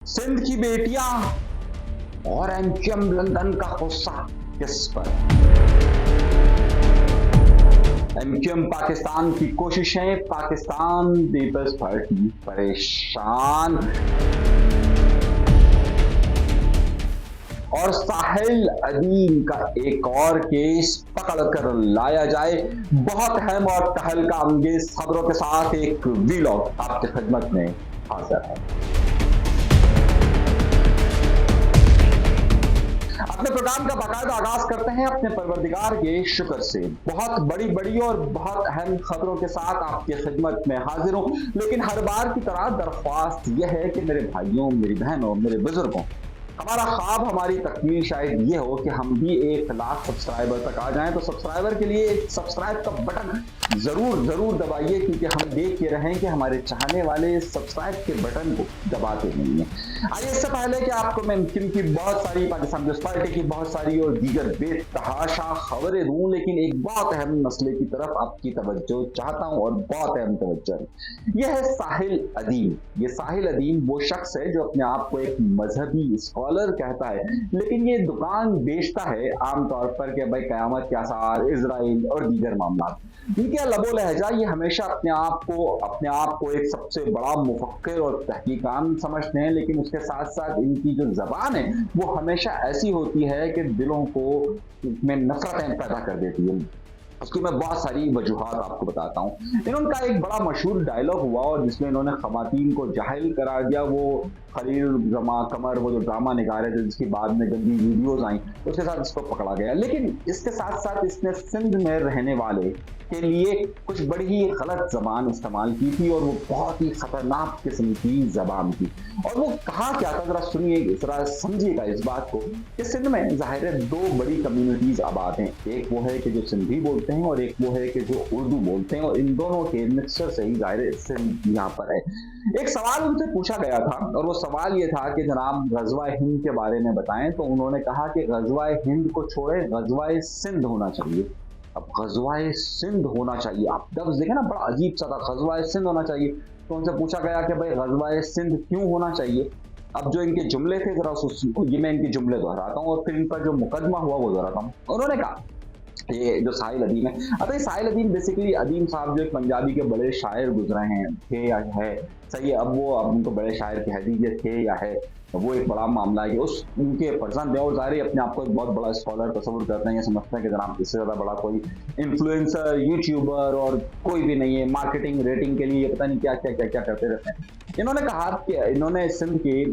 सिंध की बेटियां और एमक्यूएम लंदन का गुस्सा किस पर? एमक्यूएम पाकिस्तान की कोशिशें, पाकिस्तान पीपल्स पार्टी परेशान और साहिल अदीम का एक और केस पकड़ कर लाया जाए। बहुत अहम और तहलका अंगेज खबरों के साथ एक वीलॉग आपकी खिदमत में हाजिर है। अपने प्रोग्राम का बाकायदा आगाज करते हैं अपने परवरदिगार के शुक्र से। बहुत बड़ी और बहुत अहम खबरों के साथ आपकी खिदमत में हाजिर हूं, लेकिन हर बार की तरह दरख्वास्त यह है कि मेरे भाइयों, मेरी बहनों, मेरे बुजुर्गों, हमारा ख्वाब, हमारी तकमील शायद ये हो कि हम भी 1 लाख सब्सक्राइबर तक आ जाएं। तो सब्सक्राइबर के लिए एक सब्सक्राइब का बटन जरूर दबाइए, क्योंकि हम देख ये रहे हैं कि हमारे चाहने वाले सब्सक्राइब के बटन को दबाते नहीं है। आइए, इससे पहले कि आपको मैं एमक्यूएम की बहुत सारी, पाकिस्तान पीपल्स पार्टी की बहुत सारी और दीगर बेतहाशा खबरें दूं, लेकिन एक बहुत अहम मसले की तरफ आपकी तवज्जो चाहता हूं और बहुत अहम तवज्जो है। यह है साहिल अदीम। ये साहिल अदीम वो शख्स है जो अपने आप को एक मजहबी स्कॉलर कहता है, लेकिन ये दुकान बेचता है आमतौर पर कि भाई क़यामत के आसार, इजराइल और दीगर मामला। इनके लबो लहजा ये हमेशा अपने आप को एक सबसे बड़ा मुफक्किर और तहकीकान समझते हैं, लेकिन उसके साथ साथ इनकी जो जबान है वो हमेशा ऐसी होती है कि दिलों को में नफरतें पैदा कर देती है। उसकी मैं बहुत सारी वजूहात आपको बताता हूँ। इनका एक बड़ा मशहूर डायलॉग हुआ और जिसमें इन्होंने खवातीन को जाहिल करार दिया। वो खलील जमा कमर, वो जो ड्रामा निकाले थे जिसकी बाद में गंदी वीडियोज आई, उसके साथ इसको पकड़ा गया। लेकिन इसके साथ साथ इसने सिंध में रहने वाले के लिए कुछ बड़ी ही गलत जबान इस्तेमाल की थी और वो बहुत ही खतरनाक किस्म की जबान थी। और वो कहा क्या था, जरा सुनिए, जरा समझिएगा इस बात को कि सिंध में जाहिर है 2 बड़ी कम्युनिटीज आबाद हैं। एक वो है कि जो सिंधी बोलते हैं और एक वो है कि जो उर्दू बोलते हैं, और इन दोनों के मिक्सचर से ही जाहिर सिंध यहाँ पर है। एक सवाल उनसे पूछा गया था और वो सवाल ये था कि जनाब गजवा हिंद के बारे में बताएं। तो उन्होंने कहा कि गजवा हिंद को छोड़े, गजवा सिंध होना चाहिए। अब गजवा सिंध होना चाहिए, आप लफ्ज देखें ना, बड़ा अजीब सा था, गजवा सिंध होना चाहिए। तो उनसे पूछा गया कि भाई गजवा सिंध क्यों होना चाहिए। अब जो इनके जुमले थे, जरा ये मैं इनके जुमले दोहराता हूँ और फिर इन पर जो मुकदमा हुआ वो दोहराता हूँ। उन्होंने कहा, ये जो साहिल अदीम है, अब ये साहिल अदीम बेसिकली, अदीम साहब जो एक पंजाबी के बड़े शायर गुजरे हैं, थे या है, सही है, अब उनको बड़े शायर कह दीजिए, थे या है, वो एक बड़ा मामला है कि उस उनके फर्जंद है और जाहिर अपने आप को एक बहुत बड़ा स्कॉलर तस्वुर करते हैं, ये समझते हैं कि जनाब इससे ज़्यादा बड़ा कोई इन्फ्लुएंसर, यूट्यूबर और कोई भी नहीं है। मार्केटिंग रेटिंग के लिए पता नहीं क्या करते रहते हैं। इन्होंने कहा कि इन्होंने सिंध के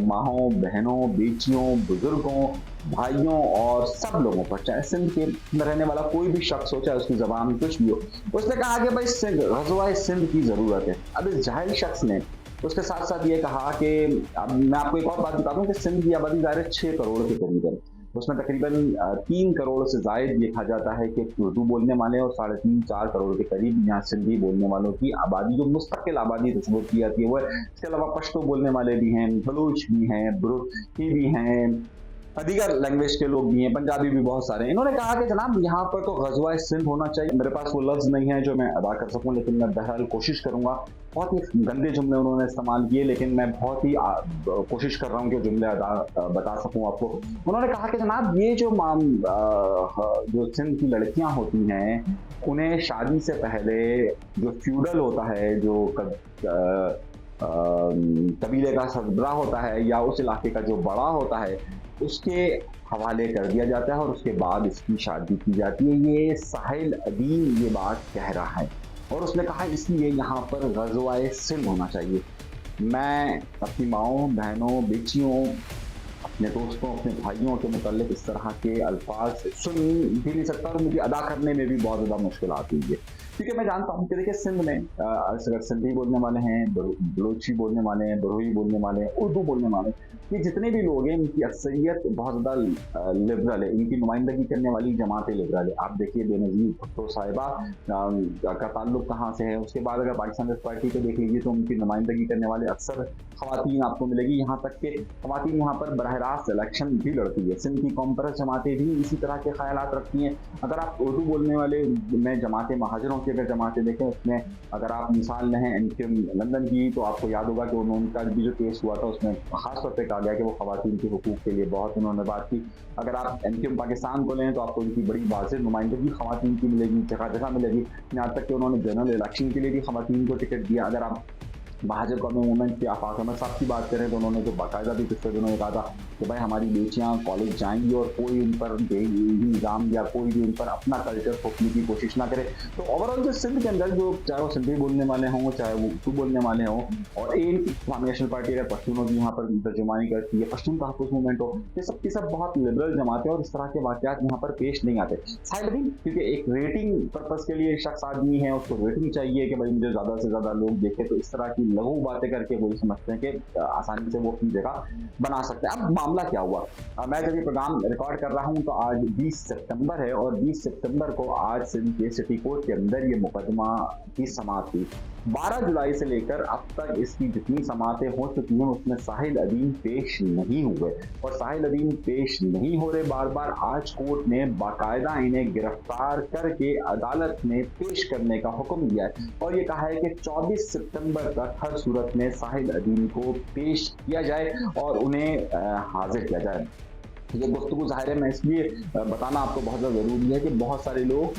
माँओं, बहनों, बेटियों, बुजुर्गों, भाइयों और सब लोगों पर, चाहे सिंध के रहने वाला कोई भी शख्स हो, चाहे उसकी जबान कुछ भी हो, उसने कहा कि भाई गज़वा सिंध की जरूरत है। अब इस जाहिल शख्स ने उसके साथ साथ ये कहा कि, अब मैं आपको एक और बात बता दूं कि सिंध की आबादी ज़ाहिर 6 करोड़ के करीब है। उसमें तकरीबन 3 करोड़ से जायद ये कहा जाता है कि उर्दू बोलने वाले और 3.5-4 करोड़ के करीब यहाँ सिंधी बोलने वालों की आबादी, जो मुस्तकिल आबादी तस्वुर की जाती है वो है। इसके अलावा पश्तो बोलने वाले भी हैं, बलूच भी हैं, बुरुकी भी हैं, दीगर लैंग्वेज के लोग भी हैं, पंजाबी भी बहुत सारे हैं। इन्होंने कहा कि जनाब यहाँ पर तो गज़वा सिंध होना चाहिए। मेरे पास वो लफ्ज़ नहीं है जो मैं अदा कर सकूं, लेकिन मैं बहरहाल कोशिश करूंगा। बहुत ही गंदे जुमले उन्होंने इस्तेमाल किए, लेकिन मैं बहुत ही कोशिश कर रहा हूँ कि जुमले बता सकूं आपको। उन्होंने कहा कि जनाब ये जो सिंध की लड़कियाँ होती हैं, उन्हें शादी से पहले जो फ्यूडल होता है, जो कबीले का सरबरा होता है या उस इलाके का जो बड़ा होता है, उसके हवाले कर दिया जाता है और उसके बाद इसकी शादी की जाती है। ये साहिल अदीम ये बात कह रहा है और उसने कहा इसलिए यहाँ पर गज़वा सिंध होना चाहिए। मैं अपनी माँओं, बहनों, बेटियों, अपने दोस्तों, अपने भाइयों के मुताल्लिक इस तरह के अल्फाज सुन भी नहीं सकता और मुझे अदा करने में भी बहुत ज़्यादा मुश्किल आती है, क्योंकि मैं जानता हूँ कि देखिए सिंध में अगर सिंधी बोलने वाले हैं, बलोची बोलने वाले हैं, बरोही बोलने वाले हैं, उर्दू बोलने वाले, ये जितने भी लोग हैं इनकी अक्सरियत बहुत ज़्यादा लिबरल है। इनकी नुमाइंदगी करने वाली जमातें लिबरल है। आप देखिए बेनज़ीर भुट्टो साहिबा का ताल्लुक कहाँ से है। उसके बाद अगर पाकिस्तान पीपल्स पार्टी को देख लीजिए तो उनकी नुमाइंदगी करने वाले अक्सर खवातीन आपको मिलेगी। यहाँ तक कि खवातीन यहाँ पर बरह रास्त इलेक्शन भी लड़ती है। सिंध की कॉन्फ्रेंस जमातें भी इसी तरह के ख्यालात रखती हैं। अगर आप उर्दू बोलने वाले में जमातें महाजरों की की अगर जमातें देखें उसमें अगर आप मिसाल लें एमक्यूएम लंदन की, तो आपको याद होगा कि उनका भी जो केस हुआ था उसमें खास तौर पे कहा गया कि वो खवातीन के हुकूक के लिए बहुत उन्होंने बात की। अगर आप एमक्यूएम पाकिस्तान को लें तो आपको उनकी बड़ी वाज़ेह नुमाइंदगी खवातीन की मिलेगी, जगह जगह मिलेगी। यहाँ तक कि उन्होंने जनरल इलेक्शन के लिए भी खवातीन को टिकट दिया। अगर आप महाजर कौमी मूवमेंट के आफाक अहमद साहब की बात करें तो उन्होंने तो बाकायदा भी पिछले दिनों कहा था कि भाई हमारी बेटियां कॉलेज जाएंगी और कोई उन पर निज़ाम या कोई भी उन पर अपना कल्चर थोपने की कोशिश ना करे। तो ओवरऑल जो सिंध के अंदर जो चाहे वो सिंधी बोलने वाले हों चाहे वो उर्दू बोलने वाले हों, और ANP इस्लामी नेशनल पार्टी अगर पश्तूनों की यहाँ पर तर्जुमानी करती है, पश्तून तहफ़्फ़ुज़ मूवमेंट हो, ये सब की सब बहुत लिबरल जमातें और इस तरह के वाक़यात यहाँ पर पेश नहीं आते। साइड क्योंकि एक रेटिंग पर्पज़ के लिए शख्स आदमी है, उसको रेटिंग चाहिए कि भाई मुझे ज़्यादा से ज़्यादा लोग देखें, तो इस तरह की लघु बातें करके वो समझते हैं कि आसानी से वो अपनी जगह बना सकते हैं। अब मामला क्या हुआ, मैं जब ये प्रोग्राम रिकॉर्ड कर रहा हूं तो आज 20 सितंबर है और 20 सितंबर को आज सिंध के सिटी कोर्ट के अंदर ये मुकदमा की समाअत हुई। 12 जुलाई से लेकर अब तक इसकी जितनी समाअतें हो चुकी हैं उसमें साहिल अदीम पेश नहीं हुए, और साहिल अदीम पेश नहीं हो रहे बार बार। आज कोर्ट ने बाकायदा इन्हें गिरफ्तार करके अदालत में पेश करने का हुक्म दिया है और ये कहा है कि 24 सितंबर तक हर सूरत में साहिल अदीम को पेश किया जाए और उन्हें हाजिर किया जाए। ये गुफ्तगू ज़ाहिर है मैं इसलिए बताना आपको बहुत ज़्यादा ज़रूरी है कि बहुत सारे लोग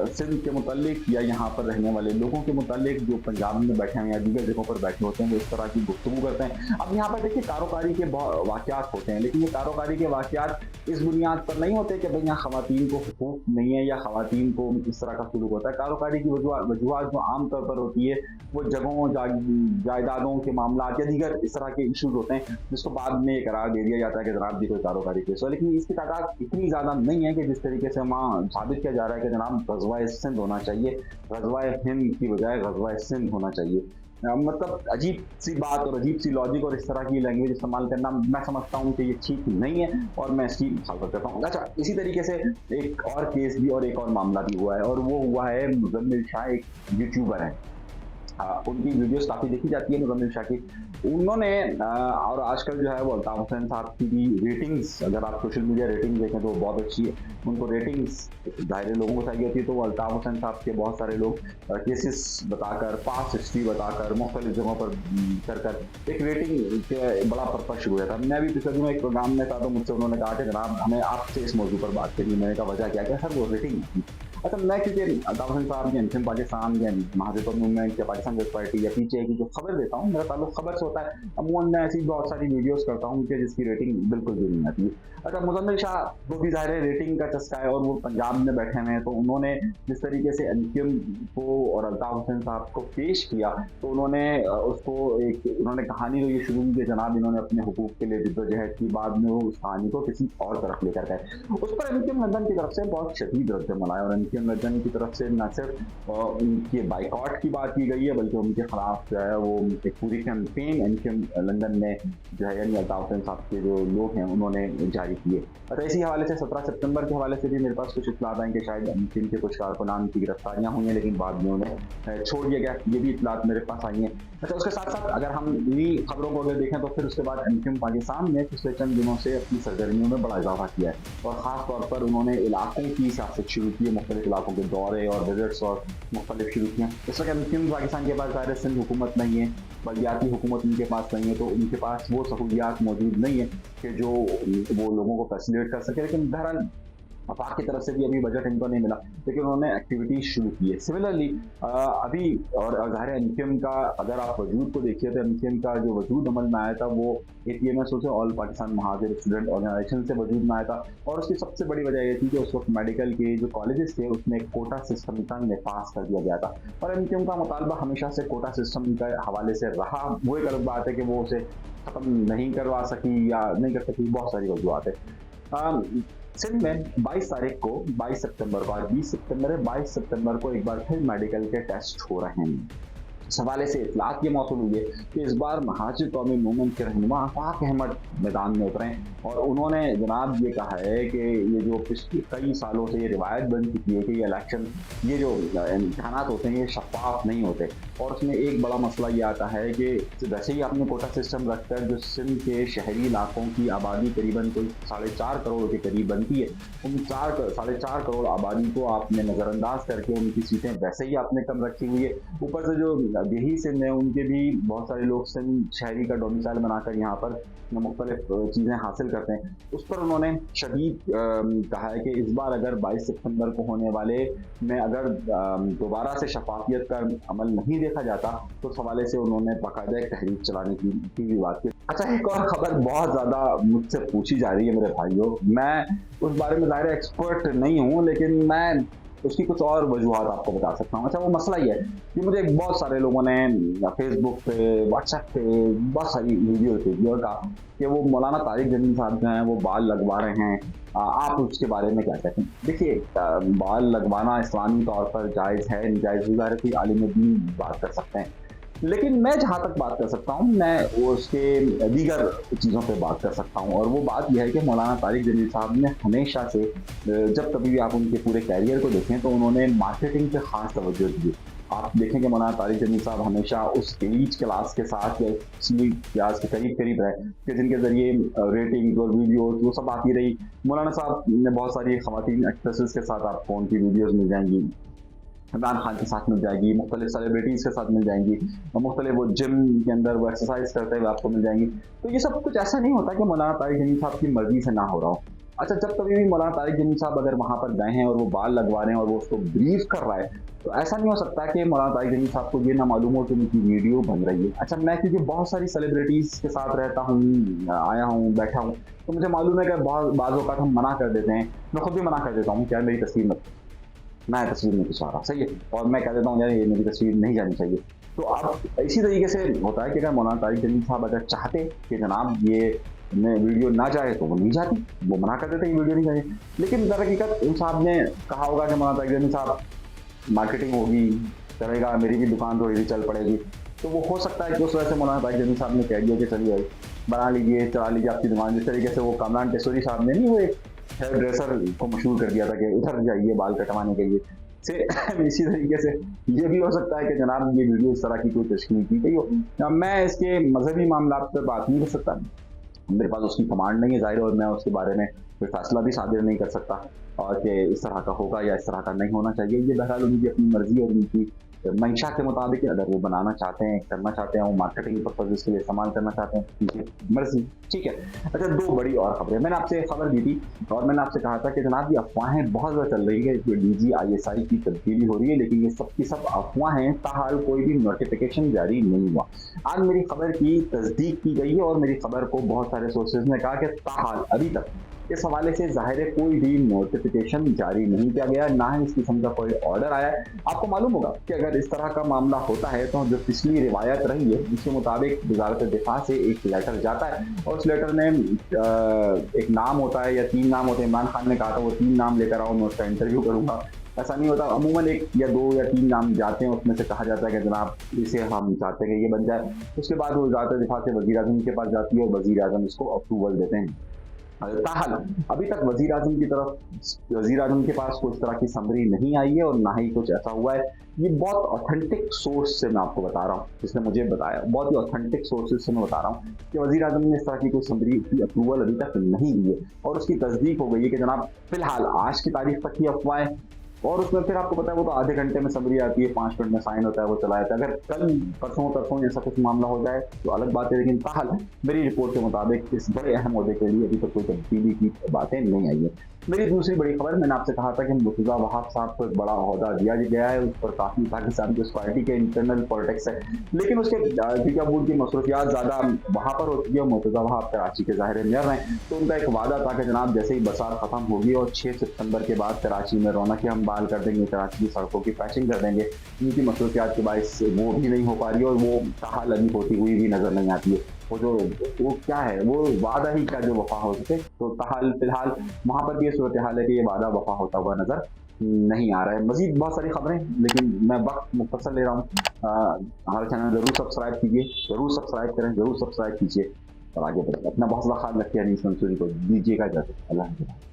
सिंध के मुतालिक या यहाँ पर रहने वाले लोगों के मुतालिक जो पंजाब में बैठे हैं या दीगर जगहों पर बैठे होते हैं वो इस तरह की गुफ्तगू करते हैं। अब यहाँ पर देखिए कारोकारी के वाक़यात होते हैं, लेकिन ये कारोकारी के वाक़यात इस बुनियाद पर नहीं होते कि भाई यहाँ ख़वातीन को हुकूक नहीं है या ख़वातीन को इस तरह का सलूक होता है। कारोकारी की वजूहत जो आम तौर पर होती है वो जगहों जायदादों के मामला या दीगर इस तरह के इशूज़ होते हैं जिसको बाद में करार दे दिया जाता है कि जनाब जी कोई कारोकारी केस हो, लेकिन इसकी तादाद इतनी ज़्यादा नहीं है कि जिस तरीके से वहाँ साबित किया जा रहा है कि जनाब ग़ज़वा सिंध होना चाहिए, ग़ज़वा हिंद की बजाय ग़ज़वा सिंध होना चाहिए। मतलब अजीब सी बात और अजीब सी लॉजिक और इस तरह की लैंग्वेज इस्तेमाल करना मैं समझता हूँ कि ये ठीक नहीं है और मैं इसकी मुखालफत करता हूँ। अच्छा, इसी तरीके से एक और केस भी और एक और मामला भी हुआ है और वो हुआ है मुज़म्मिल शाह, एक यूट्यूबर है, उनकी वीडियोस काफ़ी देखी जाती है मुज़म्मिल शाह की। उन्होंने और आजकल जो है वो अल्ताफ़ हुसैन साहब की भी रेटिंग्स, अगर आप सोशल मीडिया रेटिंग देखें तो बहुत अच्छी है। उनको रेटिंग्स ज़ाहिर लोगों को चाहिए होती है, तो वो अल्ताफ़ हुसैन साहब के बहुत सारे लोग केसेस बताकर, पास हिस्ट्री बताकर, मुख्तलिफ जगहों पर कर एक रेटिंग के बड़ा पर्पज़ शुरू हुआ था। मैं भी पिछले दिनों एक प्रोग्राम में था तो मुझसे उन्होंने कहा कि जनाब हमें आपसे इस मौजू पर बात करनी। मैंने कहा वजह क्या सर, वो रेटिंग थी। अच्छा, मैं क्योंकि अल्ताफ़ हुसैन साहब या एमक्यूएम पाकिस्तान या महाजर मूवमेंट या पाकिस्तान पीपल्स पार्टी या पीटीआई की जो खबर देता हूँ, मेरा ताल्लुक खबर से होता है। अमूमन मैं ऐसी बहुत सारी वीडियोस करता हूँ कि जिसकी रेटिंग बिल्कुल भी नहीं आती है। अच्छा, मुज़म्मिल शाह को भी ज़ाहिर है रेटिंग का चस्का है और वो पंजाब में बैठे हुए हैं, तो उन्होंने जिस तरीके से एमक्यूएम को और अल्ताफ़ हुसैन साहब को पेश किया तो उन्होंने उसको उन्होंने कहानी जो ये शुरू की कि जनाब इन्होंने अपने हुकूक के लिए जद्दोजहद की, बाद में वो उस कहानी को किसी और तरफ लेकर गए। उस पर एमक्यूएम लंदन की तरफ से बहुत शदीद रद्द-ए-अमल आया और एमक्यूएम लंदन की तरफ से न सिर्फ उनके बाइकआउट की बात की गई है बल्कि उनके खिलाफ जो है वो एक पूरी कैंपेन एमक्यूएम लंदन में जो है यानी अल्ताफ़ हुसैन साहब के जो लोग हैं उन्होंने जारी किए। अच्छा, इसी हवाले से 17 सितंबर के हवाले से भी मेरे पास कुछ इत्तलात आए कि शायद एमक्यूएम के कुछ कारकुनान की गिरफ्तारियाँ हुई हैं लेकिन बाद में उन्हें छोड़ दिया गया, ये भी इत्तलात मेरे पास आई हैं। अच्छा, उसके साथ साथ अगर हम इन्हीं खबरों को अगर देखें तो फिर उसके बाद एमक्यूएम पाकिस्तान ने पिछले चंद दिनों से अपनी सरगर्मियों में बड़ा इजाफा किया है और ख़ास तौर पर उन्होंने इलाकों की सियासत शुरू की है, मुख्तलिफ इलाकों के दौरे और विजिट्स और मुख्तलिफ शुरू किए। इस वक्त एमक्यूएम पाकिस्तान के पास ज़ाहिर सिंध हुकूमत नहीं है, बलदियाती हुकूमत उनके पास नहीं है, तो उनके पास वो सहूलियात मौजूद नहीं है कि जो वो लोगों को फैसिलिटेट कर सके। लेकिन बहरहाल वफाक की तरफ से भी अभी बजट इनको नहीं मिला, लेकिन उन्होंने एक्टिविटीज शुरू की है। सिमिलरली अभी और ज़ाहिर है एमक्यूएम का अगर आप वजूद को देखिए तो एमक्यूएम का जो वजूद अमल में आया था वो APMS से all Pakistan Muhajir student organisation से वजूद में आया था और उसकी सबसे बड़ी वजह ये थी कि उस वक्त मेडिकल के जो कॉलेजेस थे उसमें एक कोटा सिस्टम का पास कर दिया गया था और एमक्यूएम का मुतालबा हमेशा से कोटा सिस्टम के हवाले से रहा। वो एक अलग बात है कि वो उसे ख़त्म नहीं करवा सकी या नहीं कर सकी, बहुत सारी वजूहत है। सिंध में 22 तारीख को 22 सितंबर को आज 20 सितंबर है, 22 सितंबर को एक बार फिर मेडिकल के टेस्ट हो रहे हैं। इस हवाले से इतलात ये मौसूल हुई है कि इस बार महाजिर कौमी मूवमेंट के रहनुमा फाक अहमद मैदान में उतरे और उन्होंने जनाब ये कहा है कि ये जो पिछले कई सालों से ये रिवायत बन चुकी है कि ये इलेक्शन, ये जो इम्तहानात होते हैं ये शफाफ नहीं होते। और उसमें एक बड़ा मसला ये आता है कि वैसे ही आपने कोटा सिस्टम रखकर जो सिंध के शहरी इलाकों की आबादी करीबन कोई 4.5 करोड़ के करीब बनती है, उन 4.5 करोड़ आबादी को आपने नज़रअंदाज करके उनकी सीटें वैसे ही आपने कम रखी हुई है। ऊपर से जो देही सिंध है उनके भी बहुत सारे लोग सिंध शहरी का डोमिसाइल बनाकर यहाँ पर मुख्तलिफ चीज़ें हासिल करते हैं। उस पर उन्होंने शदीद कहा है कि इस बार अगर 22 सितंबर को होने वाले में अगर दोबारा से शफाफियत का अमल नहीं देखा जाता तो उस हवाले से उन्होंने बाकायदा एक तहरीक चलाने की भी बात की। अच्छा, एक और खबर बहुत ज़्यादा मुझसे पूछी जा रही है मेरे भाइयों, मैं उस बारे में ज़ाहिर एक्सपर्ट नहीं हूँ लेकिन मैं उसकी कुछ और वजूहत आपको बता सकता हूँ। अच्छा, वो मसला ये है कि मुझे बहुत सारे लोगों ने फेसबुक पे, व्हाट्सएप पे बहुत सारी वीडियो भेजी और कहा कि वो मौलाना तारिक जमील साहब जो हैं वो बाल लगवा रहे हैं, आप उसके बारे में क्या कहते हैं? देखिए, बाल लगवाना इस्लामी तौर पर जायज़ है, नाजायज़ है, कोई आलिम दीन बात कर सकते हैं, लेकिन मैं जहाँ तक बात कर सकता हूँ मैं वो उसके दीगर चीज़ों पे बात कर सकता हूँ। और वो बात यह है कि मौलाना तारिक जमील साहब ने हमेशा से, जब कभी भी आप उनके पूरे कैरियर को देखें तो उन्होंने मार्केटिंग पे ख़ास तवज्जो दी। आप देखें कि मौलाना तारिक जमील साहब हमेशा उस एलीट क्लास के साथ या क्लास के करीब रहे कि जिनके ज़रिए रेटिंग और वीडियोज़ वो सब आती रही। मौलाना साहब ने बहुत सारी ख़वातीन एक्ट्रेसेस के साथ आपको उनकी वीडियोज़ मिल जाएंगी, इमरान खान के साथ मिल जाएगी, मुख्तलिफ सेलिब्रिटीज़ के साथ मिल जाएंगी, मुख्तलिफ वो जिम के अंदर वो एक्सरसाइज करते हुए आपको मिल जाएंगी। तो ये सब कुछ ऐसा नहीं होता कि मौलाना तारिक जमील साहब की मर्जी से ना हो रहा हो। अच्छा, जब कभी भी मौलाना तारिक जमील साहब अगर वहाँ पर गए हैं और वो बाल लगवा रहे हैं और वो उसको ब्रीफ कर रहा है तो ऐसा नहीं हो सकता कि मौलाना तारिक जमील साहब को ये ना मालूम हो कि उनकी वीडियो बन रही है। अच्छा, मैं क्योंकि बहुत सारी सेलिब्रिटीज़ के साथ रहता हूँ, आया हूँ, बैठा हूँ, तो मुझे मालूम है कि बाज़ औक़ात हम मना कर देते हैं। मैं खुद भी मना कर देता हूँ, क्या मेरी तस्वीर मत, मैं तस्वीर नहीं खिंचवा रहा, सही है, और मैं कह देता हूँ यार ये मेरी तस्वीर नहीं जानी चाहिए। तो अब इसी तरीके से होता है कि अगर मौलाना तारिक जमील साहब अगर चाहते कि जनाब ये वीडियो ना जाए तो वो नहीं जाती, वो मना कर देते ये वीडियो नहीं जाए। लेकिन दर हकीकत उन साहब ने कहा होगा कि मौलाना तारिक जमील साहब मार्केटिंग होगी, चलेगा, मेरी भी दुकान थोड़ी सी चल पड़ेगी, तो वो हो सकता है कि उस वजह से मौलाना तारिक जमील साहब ने कह दिया कि चलिए बना लीजिए, चला लीजिए आपकी दुकान। जिस तरीके से वो कामरान टेसोरी साहब ने नहीं हुए हेयर ड्रेसर को मशहूर कर दिया था कि उधर जाइए बाल कटवाने के लिए से इसी तरीके से ये भी हो सकता है कि जनाब ये वीडियो इस तरह की कोई तशकील की गई हो। मैं इसके मजहबी मामला पर बात नहीं कर सकता, मेरे पास उसकी कमांड नहीं है ज़ाहिर, और मैं उसके बारे में कोई फैसला भी सादिर नहीं कर सकता और कि इस तरह का होगा या इस तरह का नहीं होना चाहिए। ये बहरहाल उनकी अपनी मर्जी और उनकी मंशा के मुताबिक अगर वो बनाना चाहते हैं, करना चाहते हैं, वो मार्केटिंग पर्पज के लिए इस्तेमाल करना चाहते हैं, उनकी मर्जी, ठीक है। अच्छा, दो बड़ी और खबरें मैंने आपसे खबर दी थी और मैंने आपसे कहा था कि जनाब ये अफवाहें बहुत ज़्यादा चल रही है कि DGISI की तब्दीली हो रही है, लेकिन ये सब की सब अफवाहें, ताहाल कोई भी नोटिफिकेशन जारी नहीं हुआ। आज मेरी खबर की तस्दीक की गई है और मेरी खबर को बहुत सारे सोर्सेज ने कहा कि ताहाल अभी तक इस हवाले से ज़ाहिर है कोई भी नोटिफिकेशन जारी नहीं किया गया, ना ही इस किस्म का कोई ऑर्डर आया है। आपको मालूम होगा कि अगर इस तरह का मामला होता है तो जो पिछली रिवायत रही है उसके मुताबिक वज़ारत दिफा से एक लेटर जाता है और उस लेटर में एक नाम होता है या 3 नाम होते हैं। इमरान खान ने कहा था वो 3 नाम लेकर आओ, मैं उसका इंटरव्यू करूँगा। ऐसा नहीं होता, अमूमन 1 या 2 या 3 नाम जाते हैं, उसमें से कहा जाता है कि जनाब इसे हम चाहते हैं कि ये बन जाए। उसके बाद वो वज़ारत दिफा से वज़ीर आज़म के पास जाती है और वज़ीर आज़म इसको अप्रूवल देते हैं। ताहल अभी तक वज़ीर आज़म के पास कोई इस तरह की समरी नहीं आई है और ना ही कुछ ऐसा हुआ है। ये बहुत ऑथेंटिक सोर्स से मैं आपको बता रहा हूँ, जिसने मुझे बताया, बहुत ही ऑथेंटिक सोर्सेज से मैं बता रहा हूँ कि वज़ीर आज़म ने इस तरह की कोई समरी की अप्रूवल अभी तक नहीं दी है और उसकी तस्दीक हो गई है कि जनाब फिलहाल आज की तारीख तक की अफवाहें, और उसमें फिर आपको पता है वो तो आधे घंटे में समरी आती है, 5 मिनट में साइन होता है, वो चला जाता है। अगर कल परसों ऐसा कुछ मामला हो जाए तो अलग बात है, लेकिन ताहल मेरी रिपोर्ट के मुताबिक इस बड़े अहम ओहदे के लिए अभी तक कोई तब्दीली की बातें नहीं आई है। मेरी दूसरी बड़ी खबर, मैंने आपसे कहा था कि मुर्तज़ा वहाब साहब को एक बड़ा ओहदा दिया गया है, उस पर काफ़ी पाकिस्तान की उस पार्टी के इंटरनल पॉलिटिक्स है, लेकिन उसके टिकाबूल की मसरूफियात ज़्यादा वहाँ पर होती है। मुर्तज़ा वहाब कराची के ज़ाहिर मेयर हैं, तो उनका एक वादा था कि जनाब जैसे ही बरसात ख़त्म होगी और 6 सितंबर के बाद कराची में रौनकें हम बहाल कर देंगे, कराची की सड़कों की पैचिंग कर देंगे। उनकी मसरूफियात के बायस वो भी नहीं हो पा रही है और वो ताहाल अभी होती हुई भी नजर नहीं आती है। वो क्या है, वो वादा ही क्या जो वफा हो सके। तो ताहाल फिलहाल वहां पर भी ये सूरत हाल है कि ये वादा वफा होता हुआ नजर नहीं आ रहा है। मजीद बहुत सारी खबरें, लेकिन मैं वक्त मुख्तसर ले रहा हूँ। हमारे चैनल जरूर सब्सक्राइब कीजिए, जरूर सब्सक्राइब करें, जरूर सब्सक्राइब कीजिए और आगे बढ़िए। अपना बहुत सा ख्याल रखिए। अनीस मंसूरी को दीजिएगा इजाजत। अल्लाह हाफ़िज़।